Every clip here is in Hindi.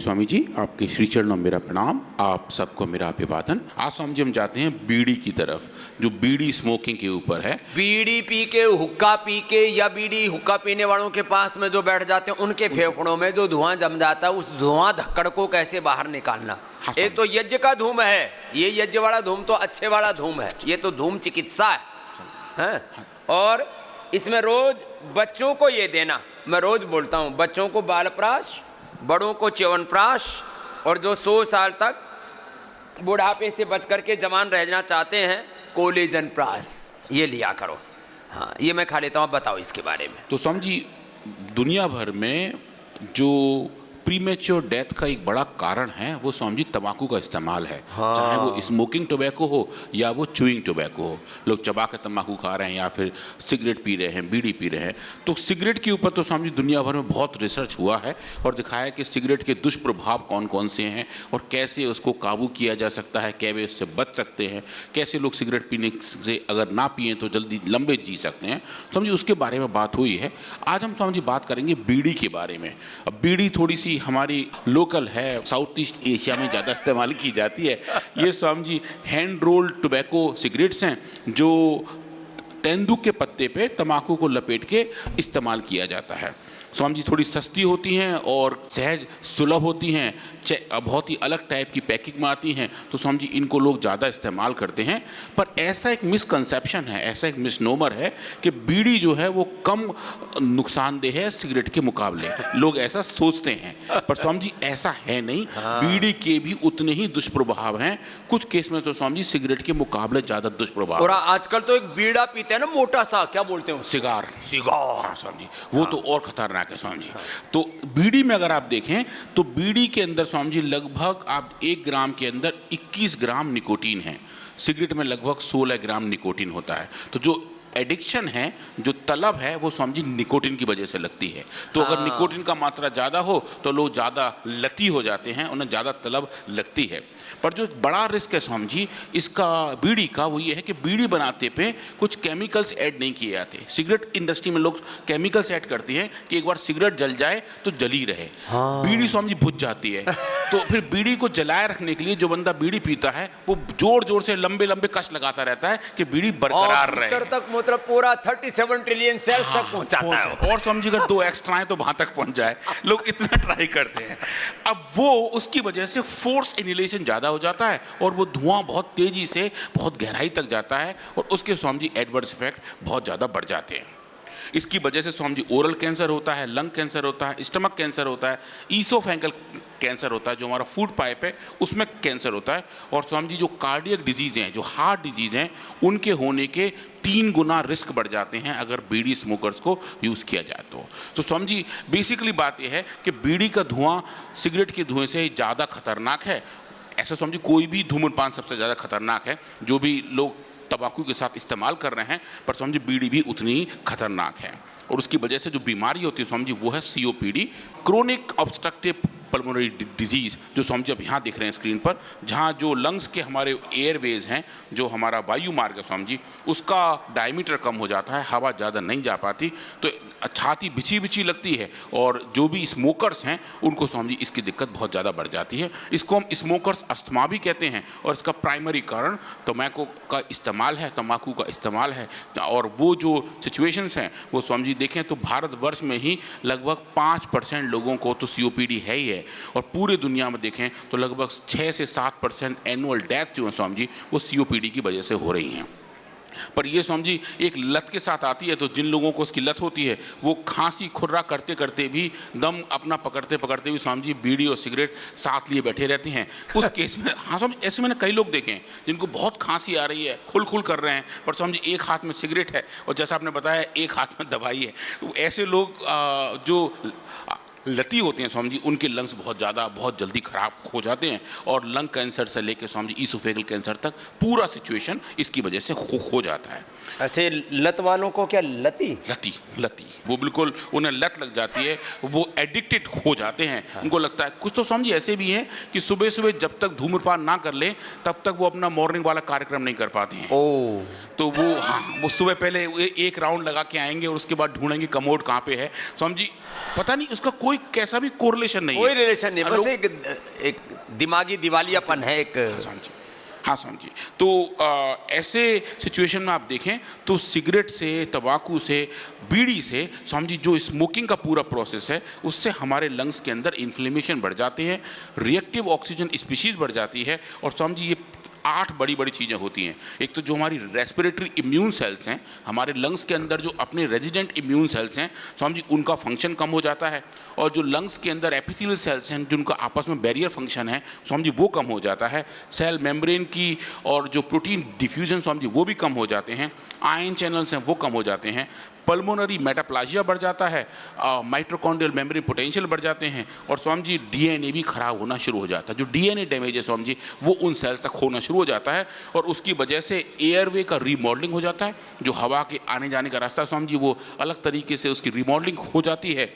स्वामी जी, आपके श्री चरणों में मेरा प्रणाम, आप सबको मेरा अभिवादन। आज स्वामी जी हम जाते हैं बीड़ी की तरफ, जो बीड़ी स्मोकिंग के ऊपर है। बीड़ी पी के, हुक्का पी के, या बीड़ी हुक्का पीने वालों के पास में जो बैठ जाते हैं उनके फेफड़ों में जो धुआं जम जाता है, उस धुआं धक्कड़ को कैसे बाहर निकालना। एक तो यज्ञ का धूम है, ये यज्ञ वाला धूम तो अच्छे वाला धूम है, ये तो धूम चिकित्सा है। और इसमें रोज बच्चों को ये देना, मैं रोज बोलता हूँ, बच्चों को बालप्राश, बड़ों को च्यवनप्राश, और जो 100 साल तक बुढ़ापे से बच करके जवान रहना चाहते हैं, कोलेजन प्राश ये लिया करो। हाँ, ये मैं खा लेता हूँ, बताओ इसके बारे में। तो स्वामी जी, दुनिया भर में जो प्रीमेच्योर डेथ का एक बड़ा कारण है वो स्वामी जी तंबाकू का इस्तेमाल है। हाँ। चाहे वो स्मोकिंग टोबैको हो या वो च्यूइंग टोबैको हो, लोग चबा के तंबाकू खा रहे हैं या फिर सिगरेट पी रहे हैं, बीड़ी पी रहे हैं। तो सिगरेट के ऊपर तो स्वामी जी दुनिया भर में बहुत रिसर्च हुआ है और दिखाया है कि सिगरेट के दुष्प्रभाव कौन कौन से हैं और कैसे उसको काबू किया जा सकता है, कैसे उससे बच सकते हैं, कैसे लोग सिगरेट पीने से अगर ना पिए तो जल्दी लंबे जी सकते हैं। स्वामी जी उसके बारे में बात हुई है। आज हम स्वामी जी बात करेंगे बीड़ी के बारे में। अब बीड़ी थोड़ी सी हमारी लोकल है, साउथ ईस्ट एशिया में ज़्यादा इस्तेमाल की जाती है। ये Swami ji hand rolled tobacco cigarettes हैं जो तेंदुए के पत्ते पे तंबाकू को लपेट के इस्तेमाल किया जाता है। स्वामी जी थोड़ी सस्ती होती हैं और सहज सुलभ होती हैं, बहुत ही अलग टाइप की पैकिंग में आती हैं, तो स्वामी जी इनको लोग ज़्यादा इस्तेमाल करते हैं। पर ऐसा एक मिसकंसेप्शन है, ऐसा एक मिसनोमर है कि बीड़ी जो है वो कम नुकसानदेह है सिगरेट के मुकाबले। लोग ऐसा सोचते हैं, पर स्वामी जी ऐसा है नहीं। बीड़ी के भी उतने ही दुष्प्रभाव हैं, कुछ केस में तो स्वामी जी सिगरेट के मुकाबले ज़्यादा दुष्प्रभाव। और आजकल तो एक बीड़ा पीते हैं ना, मोटा सा, क्या बोलते हैं, सिगार। सिगार। स्वामी जी वो तो और खतरनाक है स्वामी जी। तो बीड़ी में अगर आप देखें तो बीड़ी के अंदर स्वामी जी लगभग आप 1 ग्राम के अंदर 21 ग्राम निकोटीन है। सिगरेट में लगभग 16 ग्राम निकोटीन होता है। तो जो एडिक्शन है, जो तलब है, वो स्वामी जी निकोटीन की वजह से लगती है। तो अगर निकोटीन का मात्रा ज़्यादा हो तो लोग ज़्यादा लती हो जाते हैं, उन्हें ज़्यादा तलब लगती है। पर जो बड़ा रिस्क है स्वामी जी इसका बीड़ी का, वो ये है कि बीड़ी बनाते पे कुछ केमिकल्स ऐड नहीं किए जाते। सिगरेट इंडस्ट्री में लोग केमिकल्स ऐड करती हैं कि एक बार सिगरेट जल जाए तो जली रहे। बीड़ी स्वामी जी बुझ जाती है। तो फिर बीड़ी को जलाए रखने के लिए जो बंदा बीड़ी पीता है वो जोर जोर से लंबे लंबे कश लगाता रहता है कि बीड़ी बरकरार रहे। तक मतलब पूरा 37 ट्रिलियन सेल्स तक पहुंचाता है। और समझिए अगर 2 एक्स्ट्रा है तो वहां तक पहुंच जाए, लोग इतना ट्राई करते हैं। अब वो उसकी वजह से फोर्स इनहेलेशन ज्यादा हो जाता है और वो धुआं बहुत तेजी से बहुत गहराई तक जाता है और उसके स्वामी जी एडवर्स इफेक्ट बहुत ज्यादा बढ़ जाते हैं। इसकी वजह से स्वामी जी ओरल कैंसर होता है, लंग कैंसर होता है, स्टमक कैंसर होता है, ईसोफेंगल कैंसर होता है, जो हमारा फूड पाइप है उसमें कैंसर होता है। और स्वामी जी जो कार्डियक डिजीज़ हैं, जो हार्ट डिजीज़ हैं, उनके होने के 3 गुना रिस्क बढ़ जाते हैं अगर बीड़ी स्मोकर्स को यूज़ किया जाए तो स्वामी जी बेसिकली बात यह है कि बीड़ी का धुआं सिगरेट के धुएं से ज़्यादा खतरनाक है। ऐसा स्वामी जी कोई भी धूम्रपान सबसे ज़्यादा खतरनाक है, जो भी लोग तंबाकू के साथ इस्तेमाल कर रहे हैं, पर स्वामी जी बीड़ी भी उतनी ही खतरनाक है। और उसकी वजह से जो बीमारी होती है स्वामी जी वो है COPD, chronic obstructive pulmonary disease, जो स्वामी जी अब यहाँ देख रहे हैं स्क्रीन पर, जहाँ जो लंग्स के हमारे एयरवेज हैं, जो हमारा वायु मार्ग है स्वामी जी, उसका डायमीटर कम हो जाता है, हवा ज़्यादा नहीं जा पाती, तो छाती बिछी बिछी लगती है। और जो भी स्मोकर्स हैं उनको स्वामी जी इसकी दिक्कत बहुत ज़्यादा बढ़ जाती है। इसको हम स्मोकर्स अस्थमा भी कहते हैं और इसका प्राइमरी कारण तंबाकू का इस्तेमाल है, तंबाकू का इस्तेमाल है। और वो जो सिचुएशंस हैं वो स्वामी जी देखें तो भारतवर्ष में ही लगभग 5% लोगों को तो COPD है ही है, और पूरे दुनिया में देखें तो लगभग 6 से 7% एनुअल डेथ जो है स्वामी जी वो COPD की वजह से हो रही हैं। पर ये स्वामी जी एक लत के साथ आती है, तो जिन लोगों को उसकी लत होती है वो खांसी खुर्रा करते करते भी, दम अपना पकड़ते पकड़ते भी स्वामी जी बीड़ी और सिगरेट साथ लिए बैठे रहते हैं। उस केस में हाँ स्वामी, ऐसे मैंने कई लोग देखे हैं जिनको बहुत खांसी आ रही है, खुल खुल कर रहे हैं, पर स्वामी जी एक हाथ में सिगरेट है और जैसा आपने बताया एक हाथ में दवाई है। तो ऐसे लोग जो लती होते हैं स्वामी जी, उनके लंग्स बहुत जल्दी खराब हो जाते हैं और लंग कैंसर से लेकर स्वामी जी ईसोफेगल कैंसर तक पूरा सिचुएशन इसकी वजह से हो जाता है। अच्छा, ये लत वालों को क्या लती? लती लती वो बिल्कुल उन्हें लत लग जाती है, वो एडिक्टेड हो जाते हैं। उनको लगता है, कुछ तो समझिए ऐसे भी हैं कि सुबह सुबह जब तक धूम्रपान ना कर लें तब तक वो अपना मॉर्निंग वाला कार्यक्रम नहीं कर पाते हैं। ओ, तो वो हाँ, वो सुबह पहले एक राउंड लगा के आएंगे और उसके बाद ढूंढेंगे कमोड कहाँ पे है, समझी, पता नहीं उसका कोई कैसा भी कोरिलेशन नहीं कोई है, रिलेशन नहीं, बस एक दिमागी दिवालियापन है एक। समझिए, हाँ समझिए। तो ऐसे सिचुएशन में आप देखें तो सिगरेट से, तंबाकू से, बीड़ी से, समझिए जो स्मोकिंग का पूरा प्रोसेस है उससे हमारे लंग्स के अंदर इन्फ्लेमेशन बढ़ जाते हैं, रिएक्टिव ऑक्सीजन स्पीशीज बढ़ जाती है, और समझिए ये 8 बड़ी बड़ी चीज़ें होती हैं। एक तो जो हमारी रेस्पिरेटरी इम्यून सेल्स हैं, हमारे लंग्स के अंदर जो अपने रेजिडेंट इम्यून सेल्स हैं, समझिए उनका फंक्शन कम हो जाता है, और जो लंग्स के अंदर एपिथेलियल सेल्स हैं जिनका आपस में बैरियर फंक्शन है, समझिए वो कम हो जाता है। सेल मेम्ब्रेन की और जो प्रोटीन डिफ्यूजन समझिए वो भी कम हो जाते हैं, आयन चैनल्स हैं वो कम हो जाते हैं, पल्मोनरी मेटाप्लाजिया बढ़ जाता है, माइट्रोकॉन्ड्रियल मेम्ब्रेन पोटेंशियल बढ़ जाते हैं, और समझिए डीएनए भी खराब होना शुरू हो जाता है। जो डीएनए डैमेज है समझिए वो उन सेल्स तक होना शुरू हो जाता है, और उसकी वजह से एयरवे का रीमॉडलिंग हो जाता है, जो हवा के आने जाने का रास्ता समझिए वो अलग तरीके से उसकी रीमॉडलिंग हो जाती है,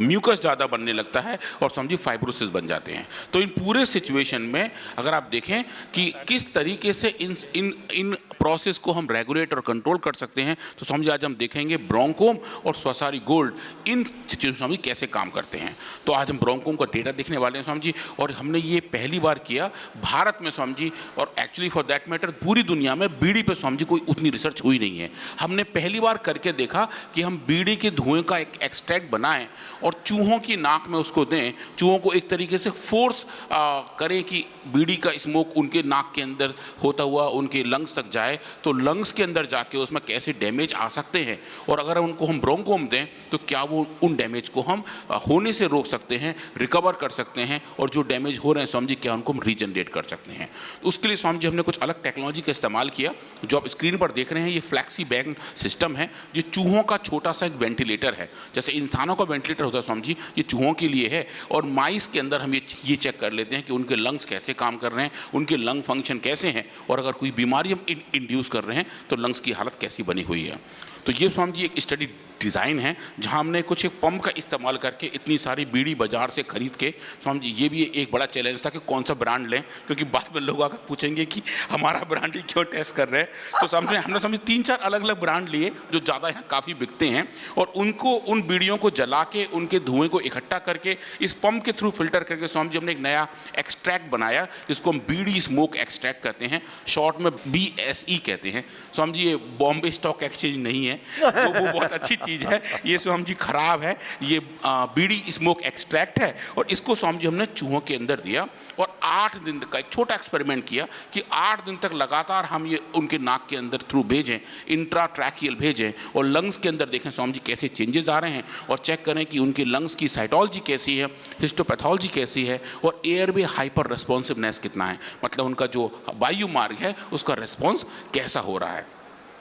म्यूकस ज़्यादा बनने लगता है, और समझिए फाइब्रोसिस बन जाते हैं। तो इन पूरे सिचुएशन में अगर आप देखें कि किस तरीके से इन इन इन प्रोसेस को हम रेगुलेट और कंट्रोल कर सकते हैं, तो समझिए आज हम देखेंगे ब्रोंकोम और श्वासारी गोल्ड इन सिचुएशन में कैसे काम करते हैं। तो आज हम ब्रोंकोम का डेटा देखने वाले हैं समझिए, और हमने ये पहली बार किया भारत में समझिए, और एक्चुअली फॉर दैट मैटर पूरी दुनिया में बीड़ी पे समझिए कोई उतनी रिसर्च हुई नहीं है। हमने पहली बार करके देखा कि हम बीड़ी के धुएं का एक एक्सट्रैक्ट बनाएं और चूहों की नाक में उसको दें, चूहों को एक तरीके से फोर्स करें कि बीड़ी का स्मोक उनके नाक के अंदर होता हुआ उनके लंग्स तक जाए, तो लंग्स के अंदर जाके उसमें कैसे डैमेज आ सकते हैं, और अगर उनको हम ब्रोंकोम दें तो क्या वो उन डैमेज को हम होने से रोक सकते हैं, रिकवर कर सकते हैं, और जो डैमेज हो रहे हैं समझिए क्या उनको हम रीजनरेट कर सकते हैं। उसके लिए समझिए हमने कुछ अलग टेक्नोलॉजी का इस्तेमाल किया। जो आप स्क्रीन पर देख रहे हैं ये फ्लैक्सी बैग सिस्टम है, जो चूहों का छोटा सा एक वेंटिलेटर है, जैसे इंसानों का वेंटिलेटर होता है समझिए ये चूहों के लिए है, और माइस के अंदर हम ये चेक कर लेते हैं कि उनके लंग्स कैसे काम कर रहे हैं, उनके लंग फंक्शन कैसे हैं, और अगर कोई बीमारी हम इंड्यूस कर रहे हैं तो लंग्स की हालत कैसी बनी हुई है। तो ये समझिए एक स्टडी डिज़ाइन है जहां हमने कुछ एक पंप का इस्तेमाल करके इतनी सारी बीड़ी बाजार से खरीद के, समझिए ये भी एक बड़ा चैलेंज था कि कौन सा ब्रांड लें, क्योंकि बाद में लोग आकर पूछेंगे कि हमारा ब्रांड ही क्यों टेस्ट कर रहे हैं। तो हमने समझे 3-4 अलग अलग ब्रांड लिए जो ज़्यादा यहाँ काफ़ी बिकते हैं, और उनको उन बीड़ियों को जला के उनके धुएँ को इकट्ठा करके इस पंप के थ्रू फिल्टर करके समझिए हमने एक नया एक्सट्रैक्ट बनाया जिसको हम बीड़ी स्मोक एक्सट्रैक्ट कहते हैं, शॉर्ट में BSE कहते हैं। समझिए बॉम्बे स्टॉक एक्सचेंज नहीं है, वो बहुत अच्छी चीज़ है, ये समझिए खराब है, ये बीड़ी स्मोक एक्सट्रैक्ट है, और इसको समझिए हमने चूहों के अंदर दिया, और 8 दिन का एक छोटा एक्सपेरिमेंट किया कि 8 दिन तक लगातार हम ये उनके नाक के अंदर थ्रू भेजें, इंट्राट्रैकियल भेजें, और लंग्स के अंदर देखें समझिए कैसे चेंजेस आ रहे हैं, और चेक करें कि उनके लंग्स की साइटोलॉजी कैसी है, हिस्टोपैथोलॉजी कैसी है, और एयरवे हाइपर रेस्पॉन्सिवनेस कितना है, मतलब उनका जो वायु मार्ग है उसका रेस्पॉन्स कैसा हो रहा है।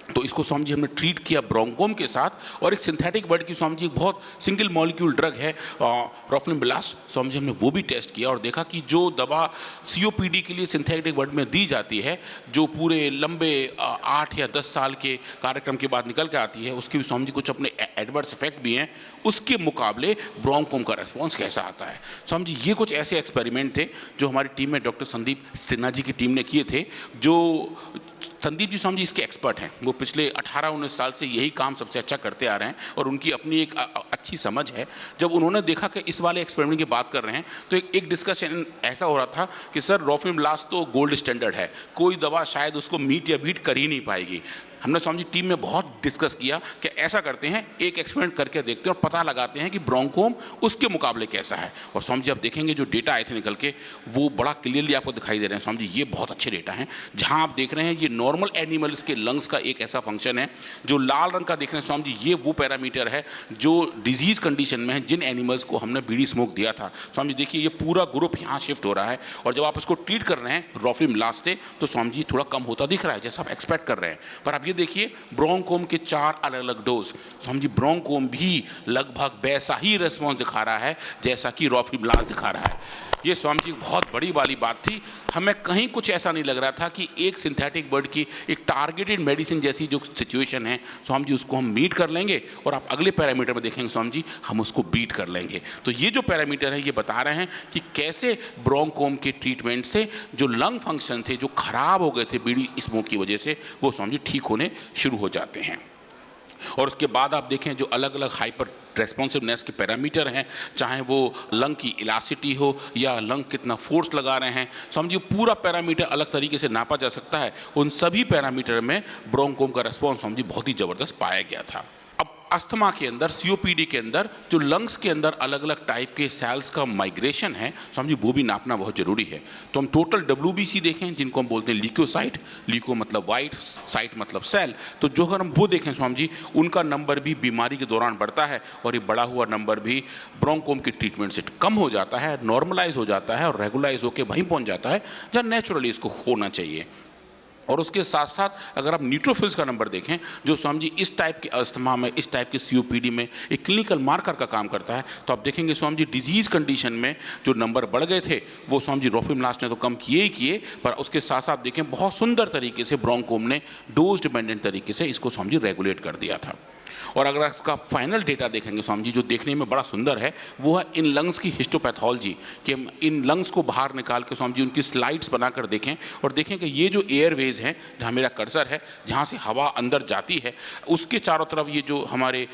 तो इसको समझिए हमने ट्रीट किया ब्रोंकोम के साथ, और एक सिंथेटिक बर्ड की समझिए बहुत सिंगल मॉलिक्यूल ड्रग है रोफ्लिम्बिलास्ट, समझिए हमने वो भी टेस्ट किया और देखा कि जो दवा COPD के लिए सिंथेटिक बर्ड में दी जाती है, जो पूरे लंबे 8 या 10 साल के कार्यक्रम के बाद निकल के आती है, उसके भी समझिए कुछ अपने एडवर्स इफेक्ट भी हैं, उसके मुकाबले ब्रोंकोम का रेस्पॉन्स कैसा आता है। समझिए ये कुछ ऐसे एक्सपेरिमेंट थे जो हमारी टीम में डॉक्टर संदीप सिन्हा जी की टीम ने किए थे। जो संदीप जी समझिए इसके एक्सपर्ट हैं, वो पिछले 18-19 साल से यही काम सबसे अच्छा करते आ रहे हैं, और उनकी अपनी एक अच्छी समझ है। जब उन्होंने देखा कि इस वाले एक्सपेरिमेंट की बात कर रहे हैं तो एक डिस्कशन ऐसा हो रहा था कि सर रोफ्लिम्बिलास्ट तो गोल्ड स्टैंडर्ड है, कोई दवा शायद उसको मीट या बीट कर ही नहीं पाएगी। हमने समझी टीम में बहुत डिस्कस किया कि ऐसा करते हैं, एक एक्सपेरिमेंट करके देखते हैं और पता लगाते हैं कि ब्रोंकोम उसके मुकाबले कैसा है। और समझिए अब देखेंगे जो डेटा आए थे निकल के वो बड़ा क्लियरली आपको दिखाई दे रहे हैं। समझिए ये बहुत अच्छे डेटा हैं, जहां आप देख रहे हैं ये नॉर्मल एनिमल्स के लंग्स का एक ऐसा फंक्शन है। जो लाल रंग का देख रहे हैं समझिए ये वो पैरामीटर है जो डिजीज कंडीशन में है, जिन एनिमल्स को हमने बीड़ी स्मोक दिया था। समझिए देखिए ये पूरा ग्रुप यहाँ शिफ्ट हो रहा है, और जब आप इसको ट्रीट कर रहे हैं रोफ्लिम्बिलास्ट से तो समझिए थोड़ा कम होता दिख रहा है जैसा आप एक्सपेक्ट कर रहे हैं। पर आप ये देखिए ब्रोंकोम के 4 अलग अलग डोज, समझिए ब्रोंकोम भी लगभग वैसा ही रेस्पॉन्स दिखा रहा है जैसा कि रोफ्लिम्बिलास्ट दिखा रहा है। ये स्वामी जी बहुत बड़ी वाली बात थी। हमें कहीं कुछ ऐसा नहीं लग रहा था कि एक सिंथेटिक वर्ड की एक टारगेटेड मेडिसिन जैसी जो सिचुएशन है स्वामी जी, उसको हम मीट कर लेंगे और आप अगले पैरामीटर में देखेंगे स्वामी जी हम उसको बीट कर लेंगे। तो ये जो पैरामीटर है ये बता रहे हैं कि कैसे ब्रोंकोम के ट्रीटमेंट से जो लंग फंक्शन थे जो खराब हो गए थे बीड़ी स्मोक की वजह से, वो स्वामी जी ठीक होने शुरू हो जाते हैं। और उसके बाद आप देखें जो अलग अलग हाइपर रेस्पॉन्सिवनेस के पैरामीटर हैं, चाहे वो लंग की इलास्टिसिटी हो या लंग कितना फोर्स लगा रहे हैं, समझिए पूरा पैरामीटर अलग तरीके से नापा जा सकता है। उन सभी पैरामीटर में ब्रोंकोम का रेस्पॉन्स समझिए बहुत ही ज़बरदस्त पाया गया था। अब अस्थमा के अंदर, सीओपीडी के अंदर जो लंग्स के अंदर अलग अलग टाइप के सेल्स का माइग्रेशन है समझिए वो भी नापना बहुत ज़रूरी है। तो हम टोटल WBC देखें, जिनको हम बोलते हैं ल्यूकोसाइट, ल्यूको मतलब वाइट, साइट मतलब सेल, तो जो अगर हम वो देखें स्वामी जी उनका नंबर भी बीमारी के दौरान बढ़ता है और ये बढ़ा हुआ नंबर भी ब्रोंकोम की ट्रीटमेंट से कम हो जाता है, नॉर्मलाइज हो जाता है और रेगुलाइज होकर वहीं पहुँच जाता है जहाँ नेचुरली इसको होना चाहिए। और उसके साथ साथ अगर आप न्यूट्रोफिल्स का नंबर देखें जो स्वामी जी इस टाइप के अस्थमा में, इस टाइप के सीओपीडी में एक क्लिनिकल मार्कर का काम करता है, तो आप देखेंगे स्वामी जी डिजीज़ कंडीशन में जो नंबर बढ़ गए थे वो स्वामी जी रोफिमलास्ट ने तो कम किए ही किए, पर उसके साथ साथ देखें बहुत सुंदर तरीके से ब्रोंकोम ने डोज डिपेंडेंट तरीके से इसको स्वामी जी रेगुलेट कर दिया था। और अगर इसका फाइनल डेटा देखेंगे स्वामी जी जो देखने में बड़ा सुंदर है वो है इन लंग्स की हिस्टोपैथोलॉजी, कि हम इन लंग्स को बाहर निकाल के स्वामी जी उनकी स्लाइड्स बनाकर देखें और देखें कि ये जो एयरवेज हैं जहाँ मेरा कर्सर है, जहाँ से हवा अंदर जाती है उसके चारों तरफ ये जो हमारे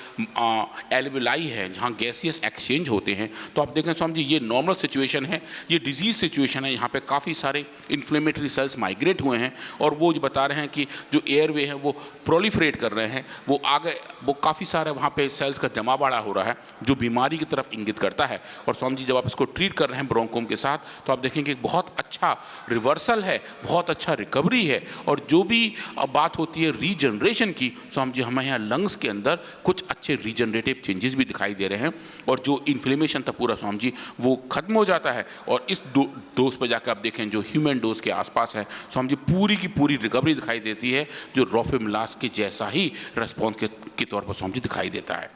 एल्विलाई है जहाँ गैसियस एक्सचेंज होते हैं, तो आप देखें स्वामी जी ये नॉर्मल सिचुएशन है, ये डिजीज़ सिचुएशन है। यहाँ पर काफ़ी सारे इन्फ्लेमेटरी सेल्स माइग्रेट हुए हैं और वो जो बता रहे हैं कि जो एयरवे है वो प्रोलिफरेट कर रहे हैं, वो आगे वो काफ़ी सारे वहाँ पे सेल्स का जमावड़ा हो रहा है जो बीमारी की तरफ इंगित करता है। और स्वामी जी जब आप इसको ट्रीट कर रहे हैं ब्रोंकोम के साथ तो आप देखेंगे एक बहुत अच्छा रिवर्सल है, बहुत अच्छा रिकवरी है। और जो भी बात होती है रीजनरेशन की, स्वामी जी हमें यहाँ लंग्स के अंदर कुछ अच्छे रीजनरेटिव चेंजेस भी दिखाई दे रहे हैं और जो इन्फ्लेमेशन था पूरा स्वामी जी वो खत्म हो जाता है। और इस डोज पर जाकर आप देखें जो ह्यूमन डोज के आसपास है स्वामी जी पूरी की पूरी रिकवरी दिखाई देती है जो रोफिमलास्ट के जैसा ही रेस्पॉन्स के तौर पर स्वामी जी दिखाई देता है।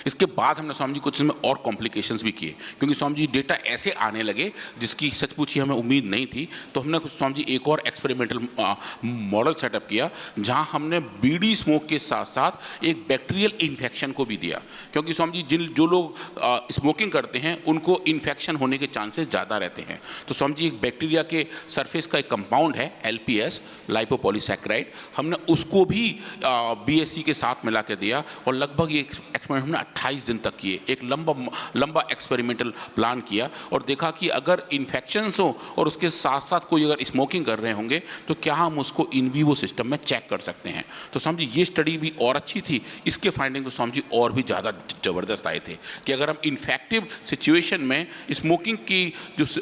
इसके बाद हमने स्वामी जी कुछ इसमें और कॉम्प्लिकेशंस भी किए क्योंकि स्वामी जी डेटा ऐसे आने लगे जिसकी सच पूछी हमें उम्मीद नहीं थी। तो हमने कुछ स्वामी जी एक और एक्सपेरिमेंटल मॉडल सेटअप किया जहां हमने बीड़ी स्मोक के साथ साथ एक बैक्टीरियल इन्फेक्शन को भी दिया, क्योंकि स्वामी जी जो लोग स्मोकिंग करते हैं उनको इन्फेक्शन होने के चांसेस ज़्यादा रहते हैं। तो स्वामी जी एक बैक्टीरिया के सरफेस का एक कंपाउंड है LPS, लाइपोपॉलीसैकेराइड, हमने उसको भी BSC के साथ मिला के दिया और लगभग ये एक्सपेरिमेंट हमने 28 दिन तक किए। एक लंबा एक्सपेरिमेंटल प्लान किया और देखा कि अगर इन्फेक्शंस हो और उसके साथ साथ कोई अगर स्मोकिंग कर रहे होंगे तो क्या हम उसको इन वीवो सिस्टम में चेक कर सकते हैं। तो स्वामी जी ये स्टडी भी और अच्छी थी, इसके फाइंडिंग तो स्वामी जी और भी ज़्यादा ज़बरदस्त आए थे कि अगर हम इन्फेक्टिव सिचुएशन में स्मोकिंग की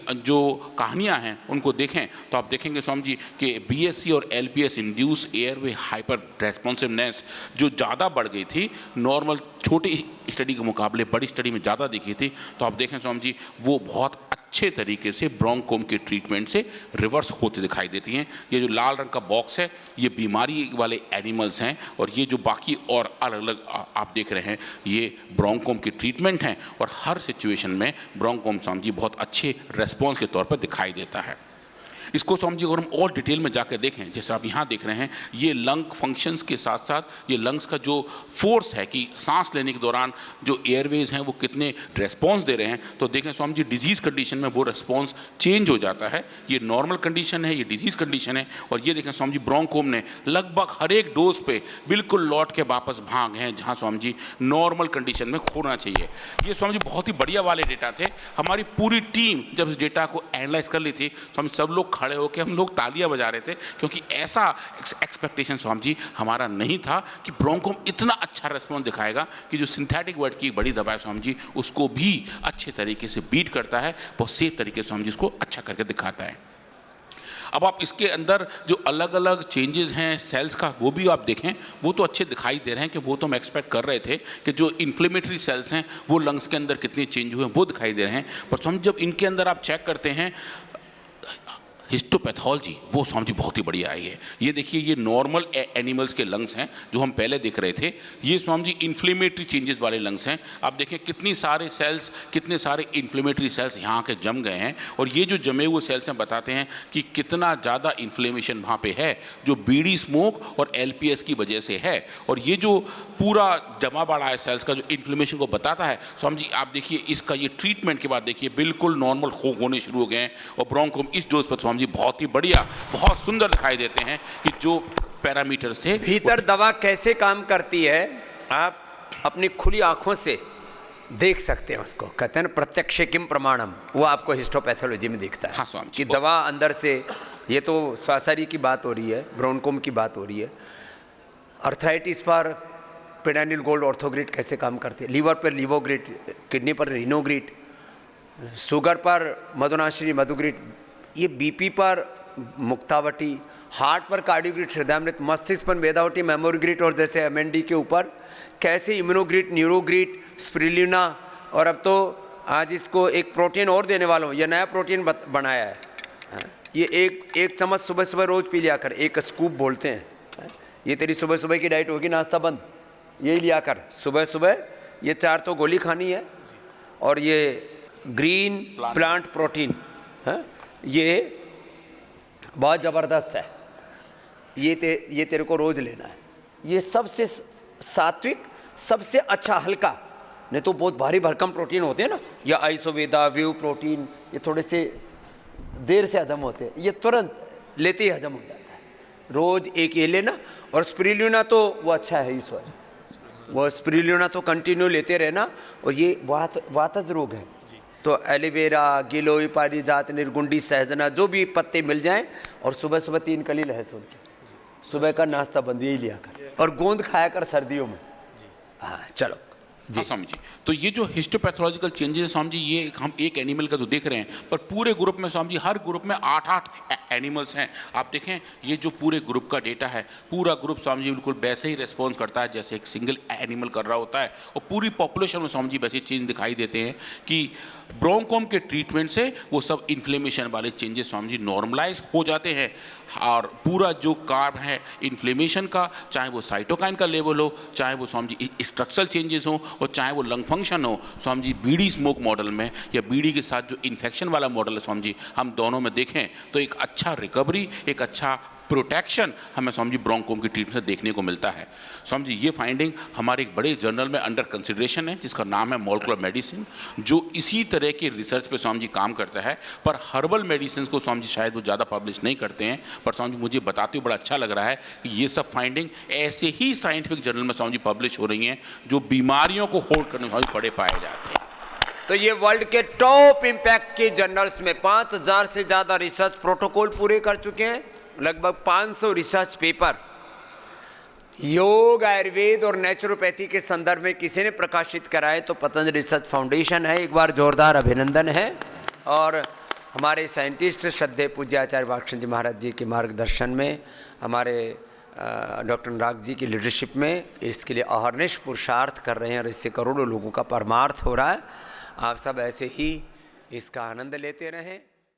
जो कहानियाँ हैं उनको देखें तो आप देखेंगे स्वामी जी कि BSC और LPS induce airway hyper responsiveness जो ज़्यादा बढ़ गई थी नॉर्मल छोटी स्टडी के मुकाबले बड़ी स्टडी में ज़्यादा दिखी थी। तो आप देखें स्वामी जी वो बहुत अच्छे तरीके से ब्रोंकोम के ट्रीटमेंट से रिवर्स होते दिखाई देती हैं। ये जो लाल रंग का बॉक्स है ये बीमारी वाले एनिमल्स हैं और ये जो बाकी और अलग अलग आप देख रहे हैं ये ब्रोंकोम के ट्रीटमेंट हैं और हर सिचुएशन में ब्रोंकोम स्वामी जी बहुत अच्छे रेस्पॉन्स के तौर पर दिखाई देता है। इसको स्वामी जी अगर हम और डिटेल में जाकर देखें, जैसे आप यहाँ देख रहे हैं ये लंग फंक्शंस के साथ साथ ये लंग्स का जो फोर्स है कि सांस लेने के दौरान जो एयरवेज हैं वो कितने रेस्पॉन्स दे रहे हैं, तो देखें स्वामी जी डिजीज़ कंडीशन में वो रेस्पॉन्स चेंज हो जाता है। ये नॉर्मल कंडीशन है, ये डिजीज़ कंडीशन है। और ये देखें स्वामी जी ब्रोंकोम ने लगभग हर एक डोज पे बिल्कुल लौट के वापस भाग हैं जहाँ स्वामी जी नॉर्मल कंडीशन में होना चाहिए। ये स्वामी जी बहुत ही बढ़िया वाले डेटा थे। हमारी पूरी टीम जब इस डेटा को एनालाइज कर ली थी स्वामी सब लोग खड़े होकर हम लोग तालियां बजा रहे थे, क्योंकि ऐसा एक्सपेक्टेशन स्वामी जी हमारा नहीं था कि ब्रोंकोम इतना अच्छा रेस्पॉन्स दिखाएगा कि जो सिंथेटिक वर्ड की बड़ी दवा है स्वामी जी उसको भी अच्छे तरीके से बीट करता है, बहुत सेफ तरीके से स्वामी जी उसको अच्छा करके दिखाता है। अब आप इसके अंदर जो अलग अलग चेंजेस हैं सेल्स का वो भी आप देखें, वो तो अच्छे दिखाई दे रहे हैं कि वो तो हम एक्सपेक्ट कर रहे थे कि जो इन्फ्लेमेटरी सेल्स हैं वो लंग्स के अंदर कितने चेंज हुए हैं वो दिखाई दे रहे हैं। पर हम जब इनके अंदर आप चेक करते हैं हिस्टोपैथोलॉजी वो स्वामी जी बहुत ही बढ़िया आई है। ये देखिए, ये नॉर्मल एनिमल्स के लंग्स हैं जो हम पहले देख रहे थे। ये स्वामी जी इन्फ्लेमेटरी चेंजेस वाले लंग्स हैं। आप देखिए कितनी सारे सेल्स, कितने सारे इन्फ्लेमेटरी सेल्स यहाँ के जम गए हैं, और ये जो जमे हुए सेल्स हैं बताते हैं कि कितना ज़्यादा इन्फ्लेमेशन वहाँ पे है, जो बीड़ी स्मोक और एलपीएस की वजह से है। और ये जो पूरा जमा पड़ा है सेल्स का, जो इन्फ्लेमेशन को बताता है, स्वामी जी आप देखिए इसका ये ट्रीटमेंट के बाद देखिए बिल्कुल नॉर्मल होने शुरू हो गए हैं। और ब्रोंकोम इस डोज पर स्वामी जी बहुत ही बढ़िया, बहुत सुंदर दिखाई देते हैं कि जो पैरामीटर्स थे। भीतर दवा कैसे काम करती है आप अपनी खुली आंखों से देख सकते हैं। उसको कहते हैं ना प्रत्यक्ष किम प्रमाणम, वो आपको हिस्टोपैथोलॉजी में दिखता है। हाँ स्वामी कि दवा अंदर से, ये तो श्वासारी की बात हो रही है, ब्रोंकोम की बात हो रही है। अर्थराइटिस पर पेडानिल गोल्ड ऑर्थोग्रिड कैसे काम करते हैं, लीवर पर लिवोग्रिड, किडनी पर रिनोग्रिड, शुगर पर मधुनाशिनी मधुग्रिड, ये बीपी पर मुक्तावटी, हार्ट पर कार्डियोग्रिड हृदयामृत, मस्तिष्क पर मेधावटी मेमोरीग्रिड, और जैसे एमएनडी के ऊपर कैसे इम्यूनोग्रिड, न्यूरोग्रिड, स्पिरुलिना, और अब तो आज इसको एक प्रोटीन और देने वाला हूँ, यह नया प्रोटीन बनाया है। ये एक चम्मच सुबह सुबह रोज पी लिया कर, एक स्कूप बोलते हैं। ये तेरी सुबह सुबह की डाइट होगी, नाश्ता बंद, यही लिया कर सुबह सुबह। ये 4 तो गोली खानी है, और ये ग्रीन प्लांट प्रोटीन है, ये बहुत ज़बरदस्त है, ये तेरे को रोज़ लेना है। ये सबसे सात्विक, सबसे अच्छा हल्का, नहीं तो बहुत भारी भरकम प्रोटीन होते हैं ना, या आइसोवेदा, व्यू प्रोटीन, ये थोड़े से देर से हजम होते हैं, ये तुरंत लेते ही हजम हो जाता है। रोज़ एक ये लेना, और स्पिरुलिना तो वो अच्छा है इस वजह, वो स्पिरुलिना तो कंटिन्यू लेते रहना। और ये वातज रोग है तो एलोवेरा, गिलोय, पारिजात, निर्गुंडी, सहजना, जो भी पत्ते मिल जाएं, और सुबह सुबह 3 कली लहसुन की, सुबह का नाश्ता बंद यही लिया कर, और गोंद खाया कर सर्दियों में। हाँ चलो जी स्वामी जी। तो ये जो हिस्टोपैथोलॉजिकल चेंजेस स्वामी जी, ये हम एक एनिमल का तो देख रहे हैं, पर पूरे ग्रुप में स्वामी जी, हर ग्रुप में 8-8 एनिमल्स हैं। आप देखें ये जो पूरे ग्रुप का डेटा है, पूरा ग्रुप स्वामी जी बिल्कुल वैसे ही रेस्पॉन्स करता है जैसे एक सिंगल एनिमल कर रहा होता है। और पूरी पॉपुलेशन में स्वामी जी वैसे चेंज दिखाई देते हैं कि ब्रोंकोम के ट्रीटमेंट से वो सब इन्फ्लेमेशन वाले चेंजेस स्वामी जी नॉर्मलाइज हो जाते हैं। और पूरा जो कार्ब है इन्फ्लेमेशन का, चाहे वो साइटोकाइन का लेवल हो, चाहे वो स्वामी जी स्ट्रक्चरल चेंजेस हो, और चाहे वो लंग फंक्शन हो, स्वामी जी बीड़ी स्मोक मॉडल में या बीड़ी के साथ जो इन्फेक्शन वाला मॉडल है स्वामी जी, हम दोनों में देखें तो एक अच्छा रिकवरी, एक अच्छा प्रोटेक्शन हमें स्वामी जी ब्रोंकोम की ट्रीटमेंट से देखने को मिलता है। स्वामी जी ये फाइंडिंग हमारे एक बड़े जर्नल में अंडर कंसिडरेशन है, जिसका नाम है मॉलिक्यूलर मेडिसिन, जो इसी तरह के रिसर्च पे स्वामी जी काम करता है। पर हर्बल मेडिसिन को स्वामी जी शायद वो ज़्यादा पब्लिश नहीं करते हैं, पर स्वामी जी मुझे बताते हुए बड़ा अच्छा लग रहा है कि ये सब फाइंडिंग ऐसे ही साइंटिफिक जर्नल में स्वामी जी पब्लिश हो रही हैं, जो बीमारियों को होल्ड करने में बड़े पाए जाते हैं। तो ये वर्ल्ड के टॉप इम्पैक्ट के जर्नल्स में 5000 से ज़्यादा रिसर्च प्रोटोकॉल पूरे कर चुके हैं, लगभग 500 रिसर्च पेपर योग, आयुर्वेद और नेचुरोपैथी के संदर्भ में किसी ने प्रकाशित कराए तो पतंजलि रिसर्च फाउंडेशन है। एक बार जोरदार अभिनंदन है। और हमारे साइंटिस्ट श्रद्धेय पूज्य आचार्य वात्सल्य जी महाराज जी के मार्गदर्शन में, हमारे डॉक्टर अनुराग जी की लीडरशिप में इसके लिए अहर्निश पुरुषार्थ कर रहे हैं, और इससे करोड़ों लोगों का परमार्थ हो रहा है। आप सब ऐसे ही इसका आनंद लेते रहें।